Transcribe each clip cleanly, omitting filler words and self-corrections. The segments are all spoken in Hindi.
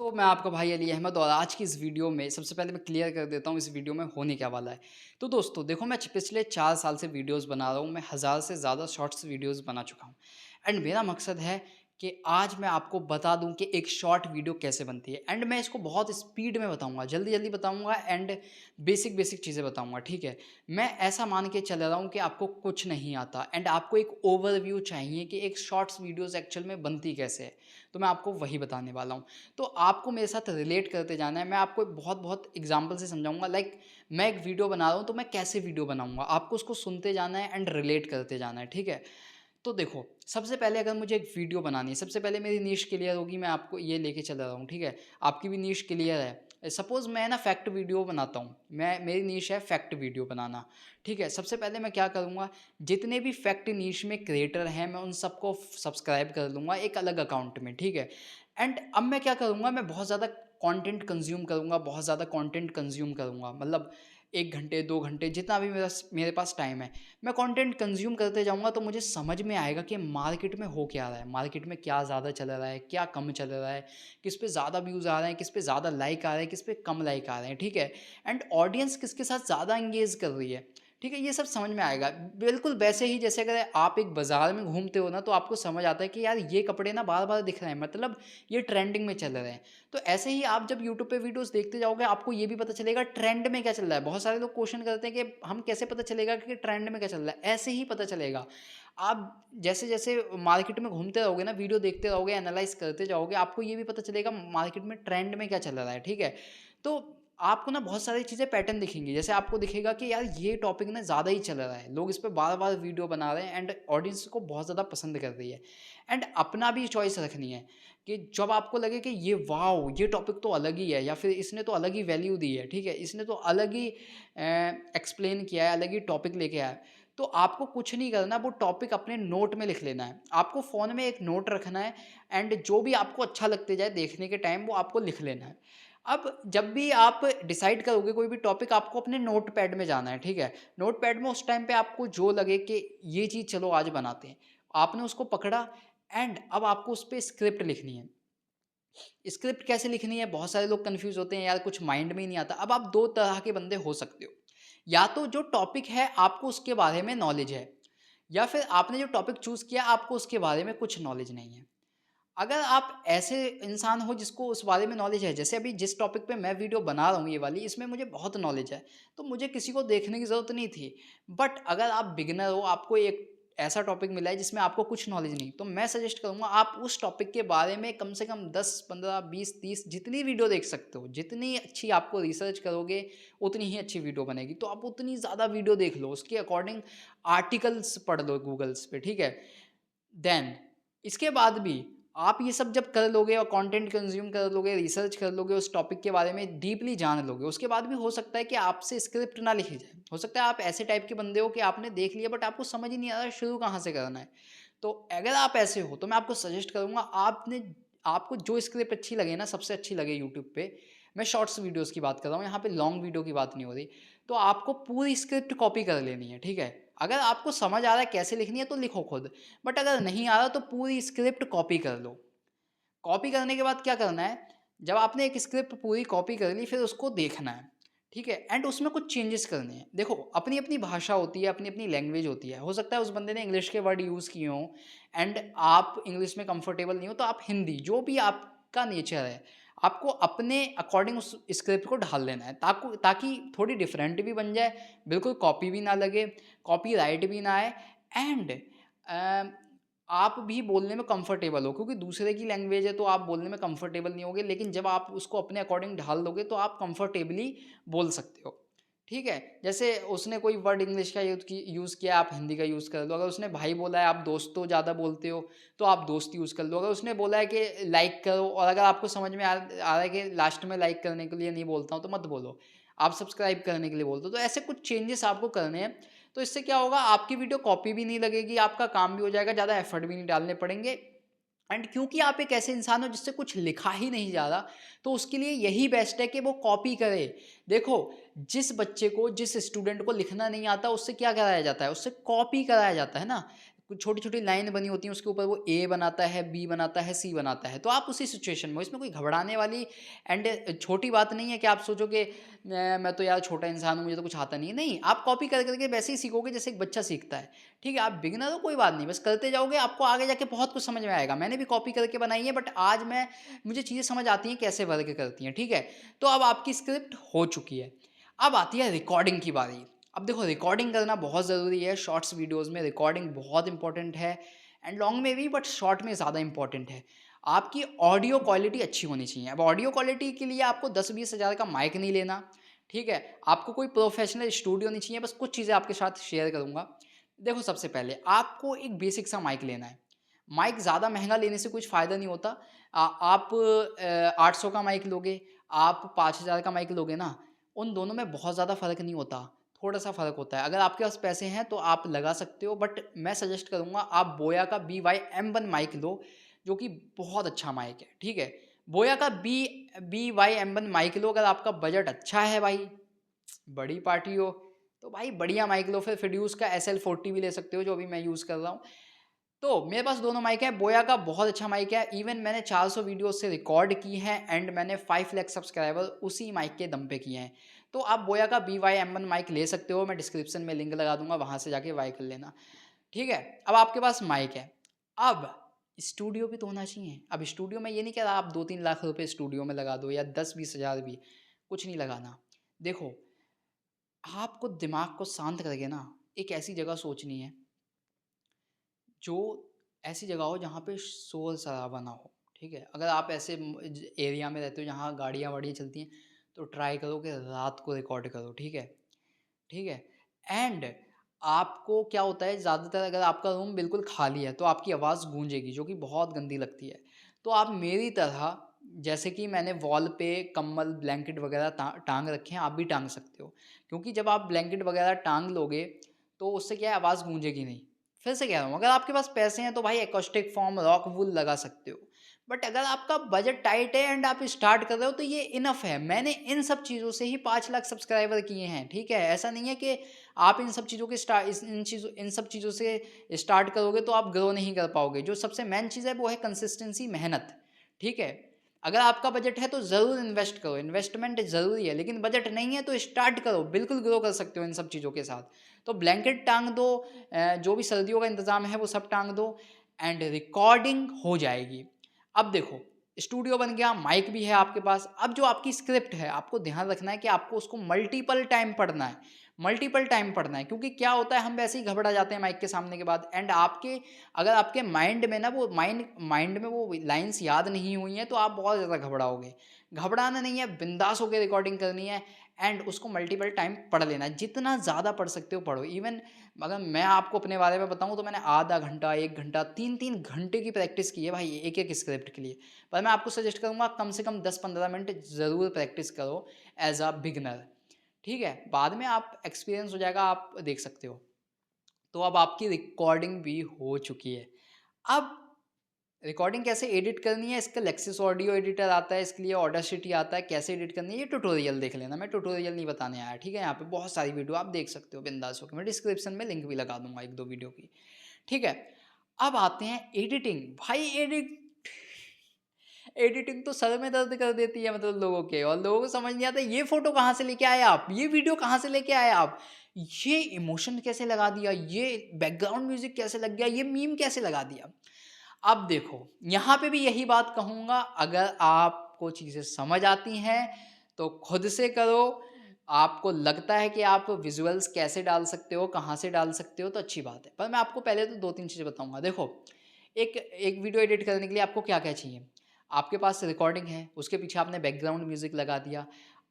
तो मैं आपका भाई अली अहमद और आज की इस वीडियो में सबसे पहले मैं क्लियर कर देता हूँ इस वीडियो में होने क्या वाला है। तो दोस्तों देखो, मैं पिछले 4 साल से वीडियोस बना रहा हूँ। मैं 1000 से ज़्यादा शॉर्ट्स वीडियोस बना चुका हूँ एंड मेरा मकसद है कि आज मैं आपको बता दूं कि एक शॉर्ट वीडियो कैसे बनती है एंड मैं इसको बहुत स्पीड में बताऊंगा, जल्दी जल्दी बताऊंगा एंड बेसिक बेसिक चीज़ें बताऊंगा। ठीक है, मैं ऐसा मान के चल रहा हूँ कि आपको कुछ नहीं आता एंड आपको एक ओवरव्यू चाहिए कि एक शॉर्ट्स वीडियोस एक्चुअल में बनती कैसे है। तो मैं आपको वही बताने वाला हूँ। तो आपको मेरे साथ रिलेट करते जाना है। मैं आपको बहुत बहुत एग्जांपल से समझाऊंगा। लाइक मैं एक वीडियो बना रहा हूँ तो मैं कैसे वीडियो बनाऊंगा, आपको उसको सुनते जाना है एंड रिलेट करते जाना है। ठीक है, तो देखो, सबसे पहले अगर मुझे एक वीडियो बनानी है, सबसे पहले मेरी नीश क्लियर होगी। मैं आपको ये लेके चल रहा हूँ, ठीक है, आपकी भी नीश क्लियर है। सपोज मैं ना फैक्ट वीडियो बनाता हूँ, मैं मेरी नीश है फैक्ट वीडियो बनाना। ठीक है, सबसे पहले मैं क्या करूँगा, जितने भी फैक्ट नीश में क्रिएटर हैं मैं उन सबको सब्सक्राइब कर लूँगा एक अलग अकाउंट में। ठीक है, एंड अब मैं क्या करूँगा, मैं बहुत ज़्यादा कंटेंट कंज्यूम करूँगा, बहुत ज़्यादा कंटेंट कंज्यूम करूँगा। मतलब 1 घंटे 2 घंटे जितना भी मेरे पास टाइम है, मैं कंटेंट कंज्यूम करते जाऊँगा तो मुझे समझ में आएगा कि मार्केट में हो क्या रहा है, मार्केट में क्या ज़्यादा चल रहा है, क्या कम चल रहा है, किस पे ज़्यादा व्यूज़ आ रहे हैं, किस पे ज़्यादा लाइक आ रहे हैं, किस पे कम लाइक आ रहे हैं। ठीक है, एंड ऑडियंस किसके साथ ज़्यादा एंगेज कर रही है। ठीक है, ये सब समझ में आएगा। बिल्कुल वैसे ही जैसे अगर आप एक बाज़ार में घूमते हो ना, तो आपको समझ आता है कि यार ये कपड़े ना बार-बार दिख रहे हैं, मतलब ये ट्रेंडिंग में चल रहे हैं। तो ऐसे ही आप जब यूट्यूब पे वीडियोज़ देखते जाओगे, आपको ये भी पता चलेगा ट्रेंड में क्या चल रहा है। बहुत सारे लोग क्वेश्चन करते हैं कि हम कैसे पता चलेगा कि ट्रेंड में क्या चल रहा है? ऐसे ही पता चलेगा। आप जैसे-जैसे मार्केट में घूमते रहोगे ना, वीडियो देखते रहोगे, एनालाइज़ करते जाओगे, आपको ये भी पता चलेगा मार्केट में ट्रेंड में क्या चल रहा है। ठीक है? तो आपको ना बहुत सारी चीज़ें पैटर्न दिखेंगी। जैसे आपको दिखेगा कि यार ये टॉपिक ना ज़्यादा ही चल रहा है, लोग इस पे बार-बार वीडियो बना रहे हैं एंड ऑडियंस को बहुत ज़्यादा पसंद कर रही है। एंड अपना भी चॉइस रखनी है कि जब आपको लगे कि ये वॉव! ये टॉपिक तो अलग ही है, या फिर इसने तो अलग ही वैल्यू दी है, ठीक है? इसने तो अलग ही एक्सप्लेन किया है, अलग ही टॉपिक लेके आया है। तो आपको कुछ नहीं करना, वो टॉपिक अपने नोट में लिख लेना है। आपको फ़ोन में एक नोट रखना है एंड जो भी आपको अच्छा लगते जाए देखने के टाइम, वो आपको लिख लेना है। अब जब भी आप डिसाइड करोगे कोई भी टॉपिक, आपको अपने नोटपैड में जाना है, ठीक है? नोटपैड में उस टाइम पे आपको जो लगे कि ये चीज़ चलो आज बनाते हैं, आपने उसको पकड़ा एंड अब आपको उस पे स्क्रिप्ट लिखनी है। स्क्रिप्ट कैसे लिखनी है, बहुत सारे लोग कंफ्यूज होते हैं, यार कुछ माइंड में ही नहीं आता। अब आप दो तरह के बंदे हो सकते हो, या तो जो टॉपिक है आपको उसके बारे में नॉलेज है, या फिर आपने जो टॉपिक चूज किया आपको उसके बारे में कुछ नॉलेज नहीं है। अगर आप ऐसे इंसान हो जिसको उस बारे में नॉलेज है, जैसे अभी जिस टॉपिक पे मैं वीडियो बना रहा हूँ ये वाली, इसमें मुझे बहुत नॉलेज है, तो मुझे किसी को देखने की ज़रूरत नहीं थी। बट अगर आप बिगिनर हो, आपको एक ऐसा टॉपिक मिला है जिसमें आपको कुछ नॉलेज नहीं, तो मैं सजेस्ट करूँगा आप उस टॉपिक के बारे में कम से कम 10, 15, 20, 30 जितनी वीडियो देख सकते हो, जितनी अच्छी आपको रिसर्च करोगे, उतनी ही अच्छी वीडियो बनेगी। तो आप उतनी ज़्यादा वीडियो देख लो, उसके अकॉर्डिंग आर्टिकल्स पढ़ लो गूगल्स पे, ठीक है? देन इसके बाद भी आप ये सब जब कर लोगे और कंटेंट कंज्यूम कर लोगे, रिसर्च कर लोगे, उस टॉपिक के बारे में डीपली जान लोगे, उसके बाद भी हो सकता है कि आपसे स्क्रिप्ट ना लिखी जाए। हो सकता है आप ऐसे टाइप के बंदे हो कि आपने देख लिया बट आपको समझ ही नहीं आ रहा शुरू कहाँ से करना है। तो अगर आप ऐसे हो तो मैं आपको सजेस्ट करूँगा, आपने आपको जो स्क्रिप्ट अच्छी लगे ना, सबसे अच्छी लगे यूट्यूब पे, मैं शॉर्ट्स वीडियोज़ की बात कर रहा हूँ, यहाँ पे लॉन्ग वीडियो की बात नहीं हो रही, तो आपको पूरी स्क्रिप्ट कॉपी कर लेनी है, ठीक है? अगर आपको समझ आ रहा है कैसे लिखनी है तो लिखो खुद, बट अगर नहीं आ रहा तो पूरी स्क्रिप्ट कॉपी कर लो। कॉपी करने के बाद क्या करना है, जब आपने एक स्क्रिप्ट पूरी कॉपी कर ली फिर उसको देखना है, ठीक है? एंड उसमें कुछ चेंजेस करने हैं। देखो, अपनी-अपनी भाषा होती है, अपनी-अपनी लैंग्वेज होती है। हो सकता है उस बंदे ने इंग्लिश के वर्ड यूज़ किए हों एंड आप इंग्लिश में कंफर्टेबल नहीं हो, तो आप हिंदी, जो भी आपका नेचर है, आपको अपने अकॉर्डिंग उस स्क्रिप्ट को ढाल लेना है, ताकि थोड़ी डिफरेंट भी बन जाए, बिल्कुल कॉपी भी ना लगे, कॉपीराइट भी ना आए एंड अ, आप भी बोलने में कंफर्टेबल हो, क्योंकि दूसरे की लैंग्वेज है तो आप बोलने में कंफर्टेबल नहीं होगे, लेकिन जब आप उसको अपने अकॉर्डिंग ढाल दोगे तो आप कंफर्टेबली बोल सकते हो। ठीक है? जैसे उसने कोई वर्ड इंग्लिश का यूज़ किया, आप हिंदी का यूज़ कर लो। अगर उसने भाई बोला है, आप दोस्तों ज़्यादा बोलते हो, तो आप दोस्त यूज़ कर लो। अगर उसने बोला है कि लाइक करो, और अगर आपको समझ में आ रहा है कि लास्ट में लाइक करने के लिए नहीं बोलता हूँ, तो मत बोलो। आप सब्सक्राइब करने के लिए बोल दो। तो ऐसे कुछ चेंजेस आपको करने हैं। तो इससे क्या होगा, आपकी वीडियो कॉपी भी नहीं लगेगी, आपका काम भी हो जाएगा, ज़्यादा एफर्ट भी नहीं डालने पड़ेंगे। एंड क्योंकि आप एक ऐसे इंसान हो जिससे कुछ लिखा ही नहीं जा रहा, तो उसके लिए यही बेस्ट है कि वो कॉपी करे। देखो, जिस बच्चे को, जिस स्टूडेंट को लिखना नहीं आता, उससे क्या कराया जाता है? उससे कॉपी कराया जाता है ना। कुछ छोटी-छोटी लाइन बनी होती हैं, उसके ऊपर वो ए बनाता है, बी बनाता है, सी बनाता है। तो आप उसी सिचुएशन में हो, इसमें कोई घबराने वाली एंड छोटी बात नहीं है कि आप सोचो कि मैं तो यार छोटा इंसान हूँ, मुझे तो कुछ आता नहीं है। नहीं, आप कॉपी कर के वैसे ही सीखोगे जैसे एक बच्चा सीखता है। ठीक है, आप बिगिनर हो कोई बात नहीं, बस करते जाओगे, आपको आगे जाके बहुत कुछ समझ में आएगा। मैंने भी कॉपी करके बनाई है, बट आज मुझे चीज़ें समझ आती हैं कैसे वर्क करती हैं, ठीक है? तो अब आपकी स्क्रिप्ट हो चुकी है। अब आती है रिकॉर्डिंग की बारी। अब देखो, रिकॉर्डिंग करना बहुत ज़रूरी है, शॉर्ट्स वीडियोज़ में रिकॉर्डिंग बहुत इंपॉर्टेंट है एंड लॉन्ग में भी, बट शॉर्ट में ज़्यादा इंपॉर्टेंट है। आपकी ऑडियो क्वालिटी अच्छी होनी चाहिए। अब ऑडियो क्वालिटी के लिए आपको 10-20 हज़ार का माइक नहीं लेना, ठीक है? आपको कोई प्रोफेशनल स्टूडियो नहीं चाहिए, बस कुछ चीज़ें आपके साथ शेयर करूँगा। देखो, सबसे पहले आपको एक बेसिक सा माइक लेना है। माइक ज़्यादा महँगा लेने से कुछ फ़ायदा नहीं होता। आप 800 का माइक लोगे, आप 5000 का माइक लोगे ना, उन दोनों में बहुत ज़्यादा फ़र्क नहीं होता, थोड़ा-सा फ़र्क होता है। अगर आपके पास पैसे हैं तो आप लगा सकते हो, बट मैं सजेस्ट करूँगा आप बोया का BY-M1 माइक लो, जो कि बहुत अच्छा माइक है, ठीक है? बोया का BY-M1 माइक लो, अगर आपका बजट अच्छा है भाई, बड़ी पार्टी हो, तो भाई बढ़िया माइक लो। फिर फिड्यूस का SL40 भी ले सकते हो, जो अभी मैं यूज़ कर रहा हूँ। तो मेरे पास दोनों माइक हैं, बोया का बहुत अच्छा माइक है, इवन मैंने 400 वीडियो उससे रिकॉर्ड की हैं एंड मैंने 5 लाख सब्सक्राइबर उसी माइक के दम पे किए हैं। तो आप बोया का BY-M1 माइक ले सकते हो, मैं डिस्क्रिप्शन में लिंक लगा दूँगा, वहाँ से जाके बाय कर लेना, ठीक है? अब आपके पास माइक है, अब स्टूडियो भी तो होना चाहिए। अब स्टूडियो में ये नहीं कह रहा आप 2-3 लाख रुपए स्टूडियो में लगा दो या 10-20 हज़ार भी, कुछ नहीं लगाना। देखो, आपको दिमाग को शांत करके ना एक ऐसी जगह सोचनी है, जो ऐसी जगह हो जहाँ पे शोर-शराबा ना हो, ठीक है? अगर आप ऐसे एरिया में रहते हो जहाँ गाड़ियाँ-वाड़ियाँ चलती हैं, तो ट्राई करो कि रात को रिकॉर्ड करो, ठीक है? ठीक है? एंड आपको क्या होता है, ज़्यादातर अगर आपका रूम बिल्कुल खाली है, तो आपकी आवाज़ गूंजेगी, जो कि बहुत गंदी लगती है। तो आप मेरी तरह, जैसे कि मैंने वॉल पे कंबल, ब्लैंकेट वगैरह टाँग रखे हैं, आप भी टाँग सकते हो। क्योंकि जब आप ब्लैंकेट वगैरह टाँग लोगे, तो उससे क्या है, आवाज़ गूंजेगी नहीं। फिर से कह रहा हूँ, अगर आपके पास पैसे हैं तो भाई एक्रोस्टिक फ़ॉर्म, रॉक वूल लगा सकते हो। बट अगर आपका बजट टाइट है एंड आप स्टार्ट कर रहे हो, तो ये इनफ है। मैंने इन सब चीज़ों से ही 5 लाख सब्सक्राइबर किए हैं, ठीक है? ऐसा नहीं है कि आप इन सब चीज़ों के इन सब चीज़ों से स्टार्ट करोगे तो आप ग्रो नहीं कर पाओगे। जो सबसे मेन चीज़ है वो है कंसिस्टेंसी, मेहनत, ठीक है? अगर आपका बजट है तो ज़रूर इन्वेस्ट करो, इन्वेस्टमेंट ज़रूरी है, लेकिन बजट नहीं है तो स्टार्ट करो, बिल्कुल ग्रो कर सकते हो इन सब चीज़ों के साथ। तो ब्लैंकेट टाँग दो, जो भी सर्दियों का इंतज़ाम है वो सब टाँग दो एंड रिकॉर्डिंग हो जाएगी। अब देखो, स्टूडियो बन गया, माइक भी है आपके पास। अब जो आपकी स्क्रिप्ट है, आपको ध्यान रखना है कि आपको उसको मल्टीपल टाइम पढ़ना है। मल्टीपल टाइम पढ़ना है, क्योंकि क्या होता है, हम वैसे ही घबरा जाते हैं माइक के सामने के बाद एंड अगर आपके माइंड में ना वो माइंड में वो लाइन्स याद नहीं हुई हैं, तो आप बहुत ज़्यादा घबराओगे। घबराना नहीं है, बिंदास होके रिकॉर्डिंग करनी है एंड उसको मल्टीपल टाइम पढ़ लेना है। जितना ज़्यादा पढ़ सकते हो पढ़ो। इवन अगर मैं आपको अपने बारे में बताऊँ, तो मैंने आधा घंटा, 1 घंटा, 3-3 घंटे की प्रैक्टिस की है भाई, एक-एक स्क्रिप्ट के लिए। पर मैं आपको सजेस्ट करूँगा कम से कम 10-15 मिनट ज़रूर प्रैक्टिस करो एज़ अ बिगिनर, ठीक है? बाद में आप एक्सपीरियंस हो जाएगा, आप देख सकते हो। तो अब आपकी रिकॉर्डिंग भी हो चुकी है। अब रिकॉर्डिंग कैसे एडिट करनी है, इसका लेक्सिस ऑडियो एडिटर आता है, इसके लिए ऑडासिटी आता है, कैसे एडिट करनी है ये ट्यूटोरियल देख लेना। मैं ट्यूटोरियल नहीं बताने आया, ठीक है? यहाँ पे बहुत सारी वीडियो आप देख सकते हो बिंदास होके, मैं डिस्क्रिप्शन में लिंक भी लगा दूँगा 1-2 वीडियो की, ठीक है? अब आते हैं एडिटिंग। भाई एडिटिंग तो सर में दर्द कर देती है, मतलब लोगों के, और लोगों को समझ नहीं आता ये फ़ोटो कहाँ से लेके आए आप? ये वीडियो कहाँ से लेके आए आप? ये इमोशन कैसे लगा दिया? ये बैकग्राउंड म्यूज़िक कैसे लग गया? ये मीम कैसे लगा दिया? अब देखो, यहाँ पे भी यही बात कहूँगा, अगर आपको चीज़ें समझ आती हैं, तो खुद से करो। आपको लगता है कि आप विज़ुअल्स कैसे डाल सकते हो, कहाँ से डाल सकते हो, तो अच्छी बात है। पर मैं आपको पहले तो 2-3 चीज़ें बताऊँगा। देखो, एक एक वीडियो एडिट करने के लिए आपको क्या-क्या चाहिए? आपके पास रिकॉर्डिंग है, उसके पीछे आपने बैकग्राउंड म्यूज़िक लगा दिया।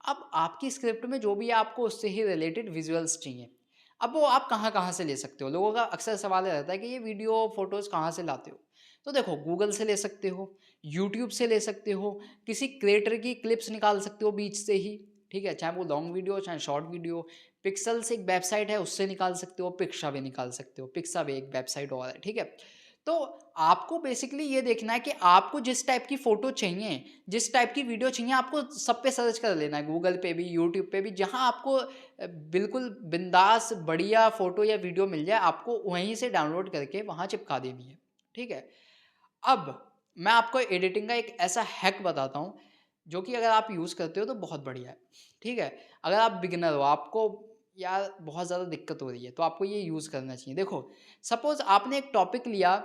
अब आपकी स्क्रिप्ट में जो भी है, आपको उससे ही रिलेटेड विज़ुअल्स चाहिए। अब वो आप कहाँ-कहाँ से ले सकते हो? लोगों का अक्सर सवाल रहता है कि ये वीडियो, फ़ोटोज़ कहाँ से लाते हो? तो देखो, गूगल से ले सकते हो, यूट्यूब से ले सकते हो, किसी क्रिएटर की क्लिप्स निकाल सकते हो बीच से ही, ठीक है? चाहे वो लॉन्ग वीडियो हो, चाहे शॉर्ट वीडियो हो। पिक्सेल से एक वेबसाइट है, उससे निकाल सकते हो, पिक्सा भी निकाल सकते हो। पिक्सा भी एक वेबसाइट और है, ठीक है? तो आपको बेसिकली ये देखना है कि आपको जिस टाइप की फ़ोटो चाहिए, जिस टाइप की वीडियो चाहिए, आपको सब पे सर्च कर लेना है, गूगल पे भी, यूट्यूब पे भी, जहाँ आपको बिल्कुल बिंदास बढ़िया फ़ोटो या वीडियो मिल जाए, आपको वहीं से डाउनलोड करके वहाँ चिपका देनी है, ठीक है? अब मैं आपको एडिटिंग का एक ऐसा हैक बताता हूँ, जो कि अगर आप यूज़ करते हो तो बहुत बढ़िया है, ठीक है? अगर आप बिगिनर हो, आपको यार बहुत ज़्यादा दिक्कत हो रही है, तो आपको ये यूज़ करना चाहिए। देखो, सपोज़ आपने एक टॉपिक लिया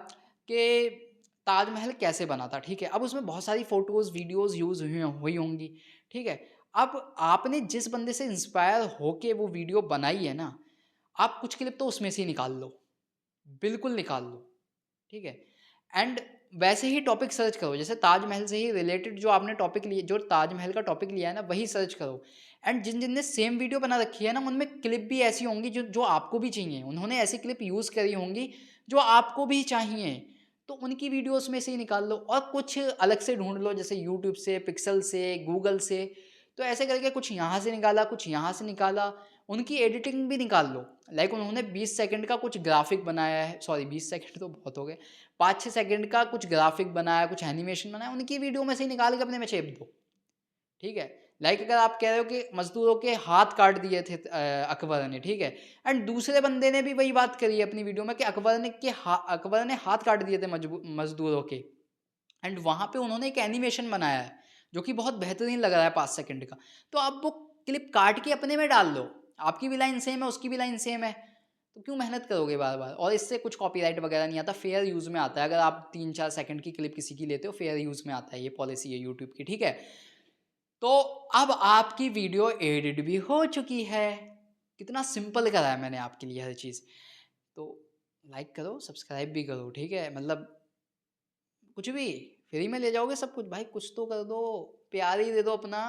कि ताजमहल कैसे बना था, ठीक है? अब उसमें बहुत सारी फ़ोटोज़, वीडियोज़ यूज़ हुई होंगी, ठीक है? अब आपने जिस बंदे से इंस्पायर होके वो वीडियो बनाई है ना, आप कुछ क्लिप तो उसमें से ही निकाल लो, बिल्कुल निकाल लो। ठीक है? एंड वैसे ही टॉपिक सर्च करो, जैसे ताजमहल से ही रिलेटेड जो आपने टॉपिक लिए जो ताजमहल का टॉपिक लिया है ना, वही सर्च करो। एंड जिन-जिन ने सेम वीडियो बना रखी है ना, उनमें क्लिप भी ऐसी होंगी जो जो आपको भी चाहिए। उन्होंने ऐसी क्लिप यूज़ करी होंगी, जो आपको भी चाहिए। तो उनकी वीडियोज़ में से ही निकाल लो और कुछ अलग से ढूँढ लो, जैसे यूट्यूब से, पिक्सल से, गूगल से। तो ऐसे करके कुछ यहाँ से निकाला, कुछ यहाँ से निकाला, उनकी एडिटिंग भी निकाल लो। लाइक उन्होंने 20 सेकंड का कुछ ग्राफ़िक बनाया है, सॉरी 20 सेकंड तो बहुत हो गए। 5-6 सेकंड का कुछ ग्राफ़िक बनाया, कुछ एनिमेशन बनाया, उनकी वीडियो में से ही निकाल के अपने में चेप दो, ठीक है? लाइक अगर आप कह रहे हो कि मज़दूरों के हाथ काट दिए थे अकबर ने, ठीक है? एंड दूसरे बंदे ने भी वही बात करी है अपनी वीडियो में कि अकबर ने हाथ काट दिए थे मज़दूरों के। एंड वहाँ पे उन्होंने एक एनिमेशन बनाया है, जो कि बहुत बेहतरीन लग रहा है 5 सेकंड का। तो आप वो क्लिप काट के अपने में डाल लो। आपकी भी लाइन सेम है, उसकी भी लाइन सेम है। तो क्यों मेहनत करोगे बार-बार? और इससे कुछ कॉपीराइट वगैरह नहीं आता, फेयर यूज़ में आता है। अगर आप 3-4 सेकंड की क्लिप किसी की लेते हो, फेयर यूज़ में आता है, ये पॉलिसी है यूट्यूब की, ठीक है? तो अब आपकी वीडियो एडिट भी हो चुकी है। कितना सिंपल करा है मैंने आपके लिए हर चीज़। तो लाइक करो, सब्सक्राइब भी करो, ठीक है? मतलब कुछ भी, फ्री में ले जाओगे सब कुछ, भाई कुछ तो कर दो, प्यार ही दे दो अपना।